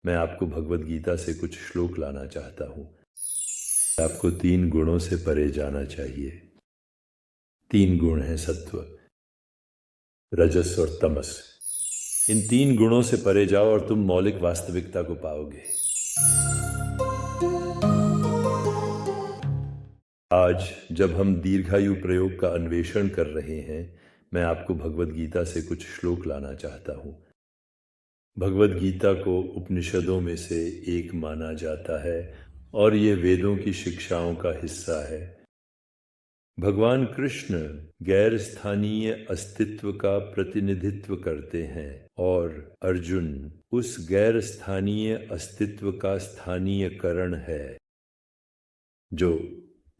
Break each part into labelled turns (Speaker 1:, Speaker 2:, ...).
Speaker 1: मैं आपको भगवद गीता से कुछ श्लोक लाना चाहता हूँ। आपको 3 गुणों से परे जाना चाहिए। 3 गुण हैं सत्व, रजस और तमस। इन 3 गुणों से परे जाओ और तुम मौलिक वास्तविकता को पाओगे। आज जब हम दीर्घायु प्रयोग का अन्वेषण कर रहे हैं, मैं आपको भगवद गीता से कुछ श्लोक लाना चाहता हूँ। भगवद गीता को उपनिषदों में से एक माना जाता है और ये वेदों की शिक्षाओं का हिस्सा है। भगवान कृष्ण गैर स्थानीय अस्तित्व का प्रतिनिधित्व करते हैं और अर्जुन उस गैर स्थानीय अस्तित्व का स्थानीयकरण है, जो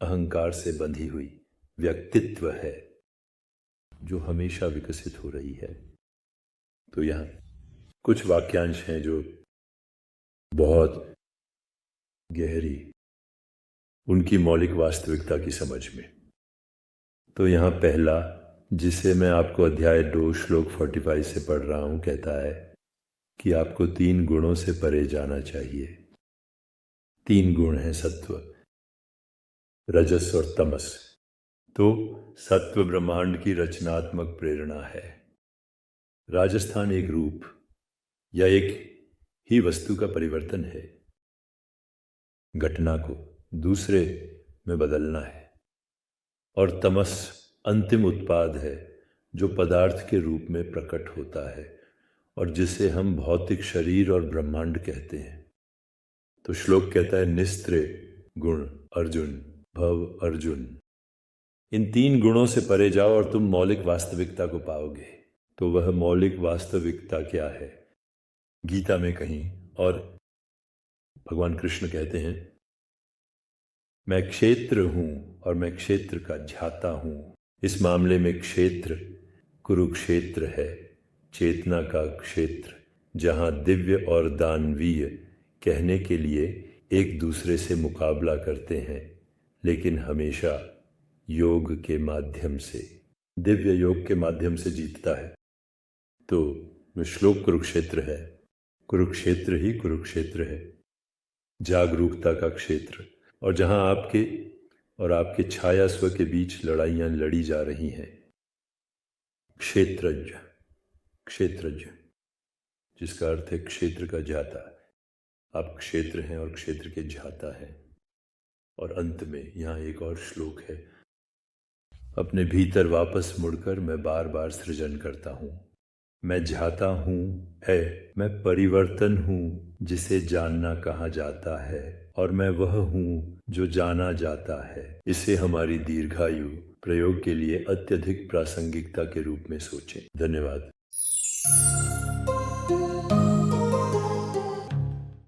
Speaker 1: अहंकार से बंधी हुई व्यक्तित्व है, जो हमेशा विकसित हो रही है। तो यहाँ कुछ वाक्यांश हैं जो बहुत गहरी उनकी मौलिक वास्तविकता की समझ में। तो यहाँ पहला, जिसे मैं आपको अध्याय 2 श्लोक 45 से पढ़ रहा हूँ, कहता है कि आपको 3 गुणों से परे जाना चाहिए। 3 गुण हैं सत्व, रजस और तमस। तो सत्व ब्रह्मांड की रचनात्मक प्रेरणा है। राजस्थान एक रूप या एक ही वस्तु का परिवर्तन है। घटना को दूसरे में बदलना है। और तमस अंतिम उत्पाद है, जो पदार्थ के रूप में प्रकट होता है और जिसे हम भौतिक शरीर और ब्रह्मांड कहते हैं। तो श्लोक कहता है, निस्त्रे गुण अर्जुन भव अर्जुन। इन 3 गुणों से परे जाओ और तुम मौलिक वास्तविकता को पाओगे। तो वह मौलिक वास्तविकता क्या है? गीता में कहीं और भगवान कृष्ण कहते हैं, मैं क्षेत्र हूं और मैं क्षेत्र का ध्याता हूं। इस मामले में क्षेत्र कुरुक्षेत्र है, चेतना का क्षेत्र, जहां दिव्य और दानवीय कहने के लिए एक दूसरे से मुकाबला करते हैं, लेकिन हमेशा योग के माध्यम से, दिव्य योग के माध्यम से जीतता है। तो वह श्लोक कुरुक्षेत्र है। कुरुक्षेत्र ही कुरुक्षेत्र है, जागरूकता का क्षेत्र, और जहां आपके और आपके छाया स्व के बीच लड़ाइयां लड़ी जा रही हैं। क्षेत्रज्ञ, क्षेत्रज्ञ जिसका अर्थ है क्षेत्र का ज्ञाता। आप क्षेत्र हैं और क्षेत्र के ज्ञाता हैं। और अंत में यहाँ एक और श्लोक है, अपने भीतर वापस मुड़कर मैं बार बार सृजन करता हूँ। मैं ज्ञाता हूँ है, मैं परिवर्तन हूँ जिसे जानना कहा जाता है, और मैं वह हूँ जो जाना जाता है। इसे हमारी दीर्घायु प्रयोग के लिए अत्यधिक प्रासंगिकता के रूप में सोचें। धन्यवाद।